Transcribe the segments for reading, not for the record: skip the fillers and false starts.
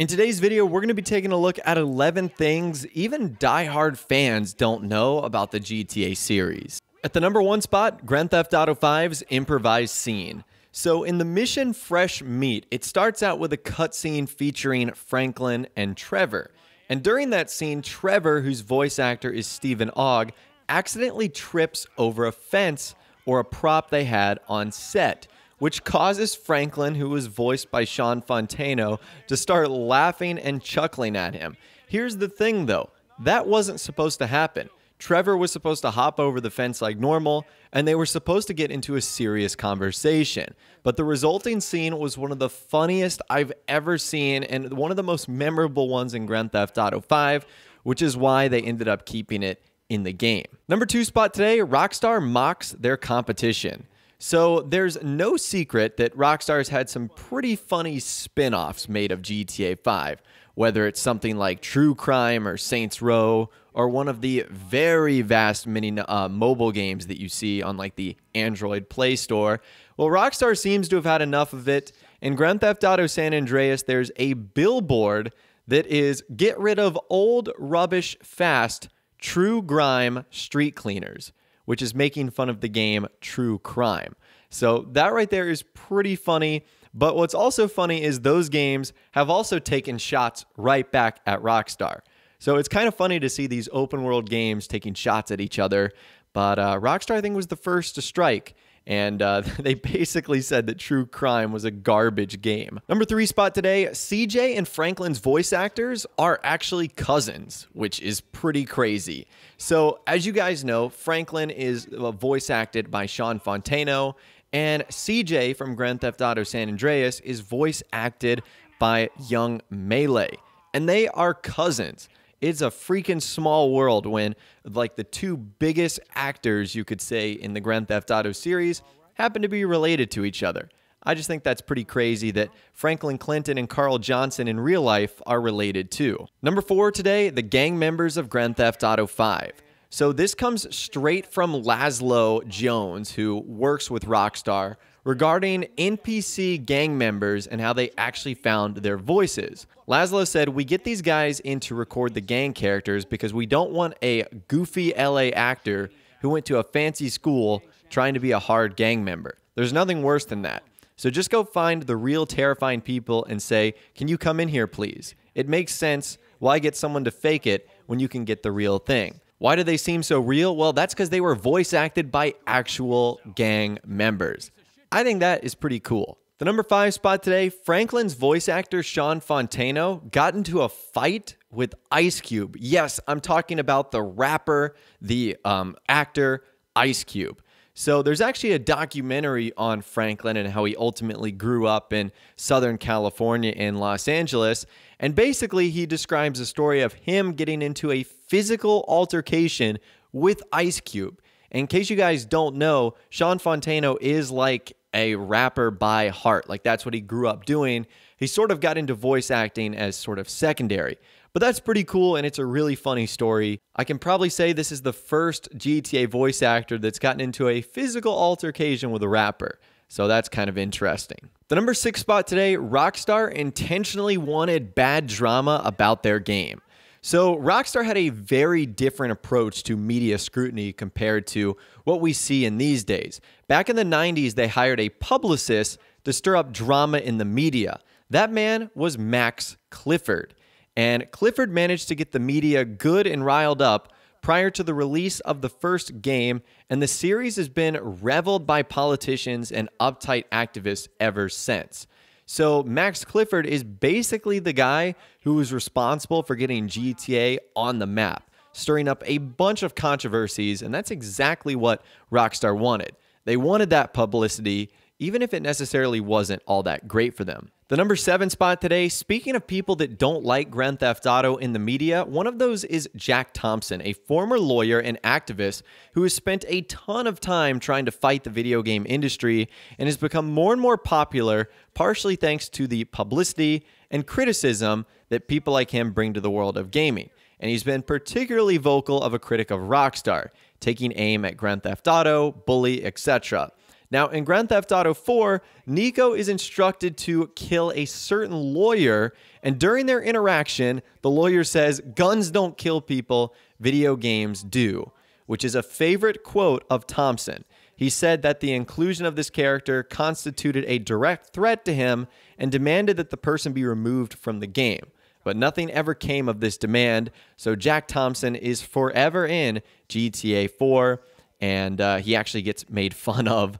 In today's video, we're going to be taking a look at 11 things even die-hard fans don't know about the GTA series. At the number 1 spot, Grand Theft Auto V's improvised scene. So in the mission Fresh Meat, it starts out with a cutscene featuring Franklin and Trevor. And during that scene, Trevor, whose voice actor is Stephen Ogg, accidentally trips over a fence or a prop they had on set, which causes Franklin, who was voiced by Sean Fontano, to start laughing and chuckling at him. Here's the thing though, that wasn't supposed to happen. Trevor was supposed to hop over the fence like normal, and they were supposed to get into a serious conversation. But the resulting scene was one of the funniest I've ever seen, and one of the most memorable ones in Grand Theft Auto 5, which is why they ended up keeping it in the game. Number 2 spot today, Rockstar mocks their competition. So there's no secret that Rockstar's had some pretty funny spin-offs made of GTA 5, whether it's something like True Crime or Saints Row, or one of the very vast many mobile games that you see on like the Android Play Store. Well, Rockstar seems to have had enough of it. In Grand Theft Auto San Andreas, there's a billboard that is "Get rid of old, rubbish, fast, true grime street cleaners," which is making fun of the game True Crime. So that right there is pretty funny. But what's also funny is those games have also taken shots right back at Rockstar. So it's kind of funny to see these open world games taking shots at each other. But Rockstar, I think, was the first to strike. And they basically said that True Crime was a garbage game. Number 3 spot today, CJ and Franklin's voice actors are actually cousins, which is pretty crazy. So as you guys know, Franklin is voice acted by Sean Fontano, and CJ from Grand Theft Auto San Andreas is voice acted by Young Melee. And they are cousins. It's a freaking small world when like the two biggest actors, you could say, in the Grand Theft Auto series happen to be related to each other. I just think that's pretty crazy that Franklin Clinton and Carl Johnson in real life are related too. Number 4 today, the gang members of Grand Theft Auto 5. So this comes straight from Laszlo Jones, who works with Rockstar, regarding NPC gang members and how they actually found their voices. Laszlo said, "We get these guys in to record the gang characters because we don't want a goofy LA actor who went to a fancy school trying to be a hard gang member. There's nothing worse than that. So just go find the real terrifying people and say, 'Can you come in here, please?' It makes sense. Why get someone to fake it when you can get the real thing?" Why do they seem so real? Well, that's because they were voice acted by actual gang members. I think that is pretty cool. The number 5 spot today, Franklin's voice actor Sean Fontano got into a fight with Ice Cube. Yes, I'm talking about the rapper, the actor Ice Cube. So there's actually a documentary on Franklin and how he ultimately grew up in Southern California in Los Angeles. And basically he describes a story of him getting into a physical altercation with Ice Cube. In case you guys don't know, Sean Fontano is like a rapper by heart. Like that's what he grew up doing. He sort of got into voice acting as sort of secondary. But that's pretty cool, and it's a really funny story. I can probably say this is the first GTA voice actor that's gotten into a physical altercation with a rapper. So that's kind of interesting. The number 6 spot today, Rockstar intentionally wanted bad drama about their game. So Rockstar had a very different approach to media scrutiny compared to what we see in these days. Back in the 90s, they hired a publicist to stir up drama in the media. That man was Max Clifford. And Clifford managed to get the media good and riled up prior to the release of the first game, and the series has been reveled by politicians and uptight activists ever since. So Max Clifford is basically the guy who was responsible for getting GTA on the map, stirring up a bunch of controversies, and that's exactly what Rockstar wanted. They wanted that publicity, even if it necessarily wasn't all that great for them. The number 7 spot today, speaking of people that don't like Grand Theft Auto in the media, one of those is Jack Thompson, a former lawyer and activist who has spent a ton of time trying to fight the video game industry and has become more and more popular, partially thanks to the publicity and criticism that people like him bring to the world of gaming. And he's been particularly vocal of a critic of Rockstar, taking aim at Grand Theft Auto, Bully, etc. Now, in Grand Theft Auto 4, Nico is instructed to kill a certain lawyer, and during their interaction, the lawyer says, "Guns don't kill people, video games do," which is a favorite quote of Thompson. He said that the inclusion of this character constituted a direct threat to him and demanded that the person be removed from the game. But nothing ever came of this demand, so Jack Thompson is forever in GTA 4. And he actually gets made fun of,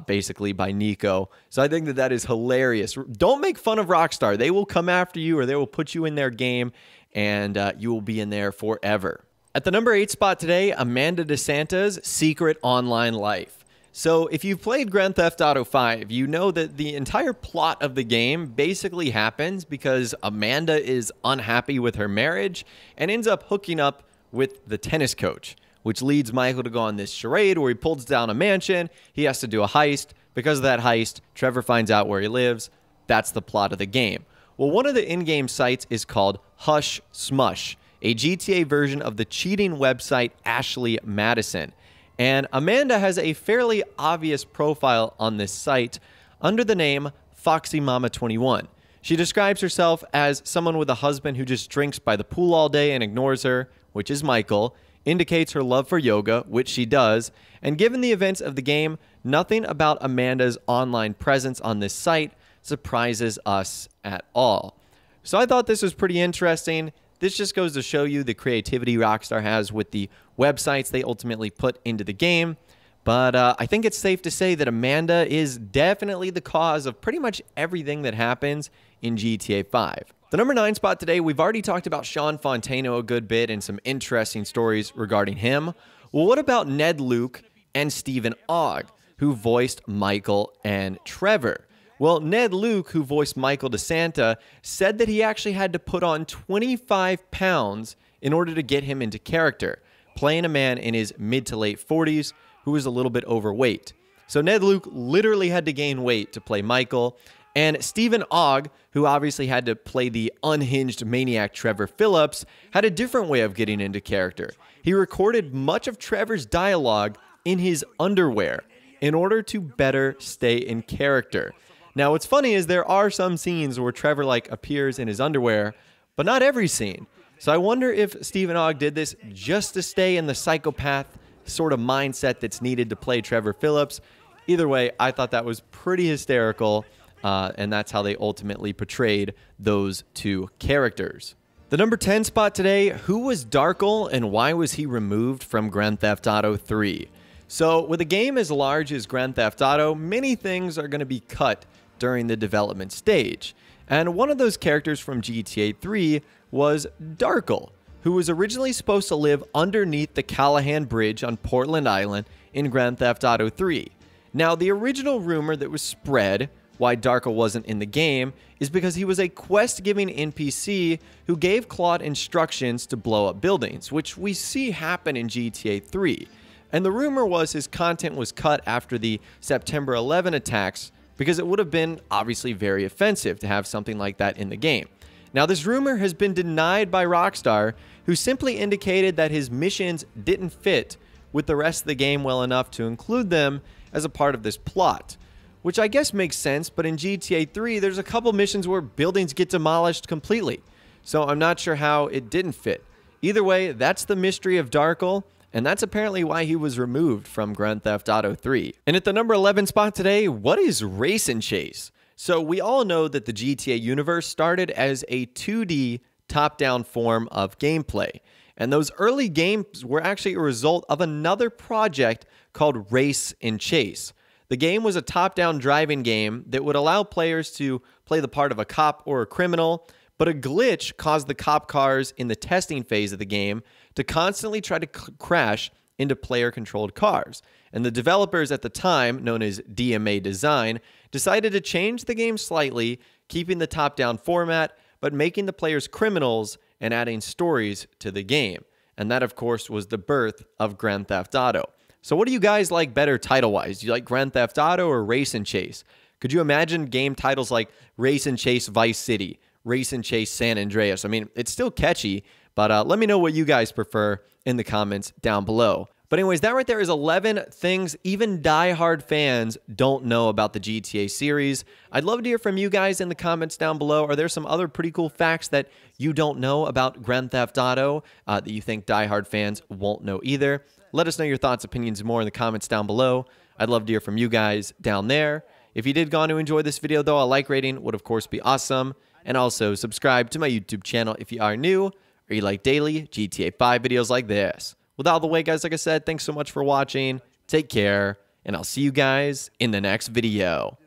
basically, by Nico. So I think that that is hilarious. Don't make fun of Rockstar. They will come after you, or they will put you in their game, and you will be in there forever. At the number 8 spot today, Amanda DeSanta's Secret Online Life. So if you've played Grand Theft Auto 5, you know that the entire plot of the game basically happens because Amanda is unhappy with her marriage and ends up hooking up with the tennis coach, which leads Michael to go on this charade where he pulls down a mansion. He has to do a heist. Because of that heist, Trevor finds out where he lives. That's the plot of the game. Well, one of the in-game sites is called Hush Smush, a GTA version of the cheating website Ashley Madison. And Amanda has a fairly obvious profile on this site under the name Foxy Mama 21. She describes herself as someone with a husband who just drinks by the pool all day and ignores her, which is Michael, indicates her love for yoga, which she does, and given the events of the game, nothing about Amanda's online presence on this site surprises us at all. So I thought this was pretty interesting. This just goes to show you the creativity Rockstar has with the websites they ultimately put into the game. But I think it's safe to say that Amanda is definitely the cause of pretty much everything that happens in GTA 5. The number 9 spot today, we've already talked about Sean Fontano a good bit and some interesting stories regarding him. Well, what about Ned Luke and Stephen Ogg, who voiced Michael and Trevor? Well, Ned Luke, who voiced Michael DeSanta, said that he actually had to put on 25 pounds in order to get him into character, playing a man in his mid to late 40s who was a little bit overweight. So Ned Luke literally had to gain weight to play Michael. And Stephen Ogg, who obviously had to play the unhinged maniac Trevor Phillips, had a different way of getting into character. He recorded much of Trevor's dialogue in his underwear in order to better stay in character. Now, what's funny is there are some scenes where Trevor appears in his underwear, but not every scene. So I wonder if Stephen Ogg did this just to stay in the psychopath sort of mindset that's needed to play Trevor Phillips. Either way, I thought that was pretty hysterical. And that's how they ultimately portrayed those two characters. The number 10 spot today, who was Darkle and why was he removed from Grand Theft Auto 3? So with a game as large as Grand Theft Auto, many things are going to be cut during the development stage. And one of those characters from GTA 3 was Darkle, who was originally supposed to live underneath the Callahan Bridge on Portland Island in Grand Theft Auto 3. Now, the original rumor that was spread why Darkle wasn't in the game is because he was a quest-giving NPC who gave Claude instructions to blow up buildings, which we see happen in GTA 3. And the rumor was his content was cut after the September 11 attacks because it would have been obviously very offensive to have something like that in the game. Now, this rumor has been denied by Rockstar, who simply indicated that his missions didn't fit with the rest of the game well enough to include them as a part of this plot. Which I guess makes sense, but in GTA 3, there's a couple missions where buildings get demolished completely. So I'm not sure how it didn't fit. Either way, that's the mystery of Darkle, and that's apparently why he was removed from Grand Theft Auto 3. And at the number 11 spot today, what is Race and Chase? So we all know that the GTA universe started as a 2D top-down form of gameplay. And those early games were actually a result of another project called Race and Chase. The game was a top-down driving game that would allow players to play the part of a cop or a criminal, but a glitch caused the cop cars in the testing phase of the game to constantly try to crash into player-controlled cars. And the developers at the time, known as DMA Design, decided to change the game slightly, keeping the top-down format, but making the players criminals and adding stories to the game. And that, of course, was the birth of Grand Theft Auto. So what do you guys like better title-wise? Do you like Grand Theft Auto or Race and Chase? Could you imagine game titles like Race and Chase Vice City, Race and Chase San Andreas? I mean, it's still catchy, but let me know what you guys prefer in the comments down below. But anyways, that right there is 11 things even die-hard fans don't know about the GTA series. I'd love to hear from you guys in the comments down below. Are there some other pretty cool facts that you don't know about Grand Theft Auto that you think die-hard fans won't know either? Let us know your thoughts, opinions, and more in the comments down below. I'd love to hear from you guys down there. If you did go on to enjoy this video, though, a like rating would, of course, be awesome. And also, subscribe to my YouTube channel if you are new or you like daily GTA 5 videos like this. With all the way, guys, like I said, thanks so much for watching. Take care, and I'll see you guys in the next video.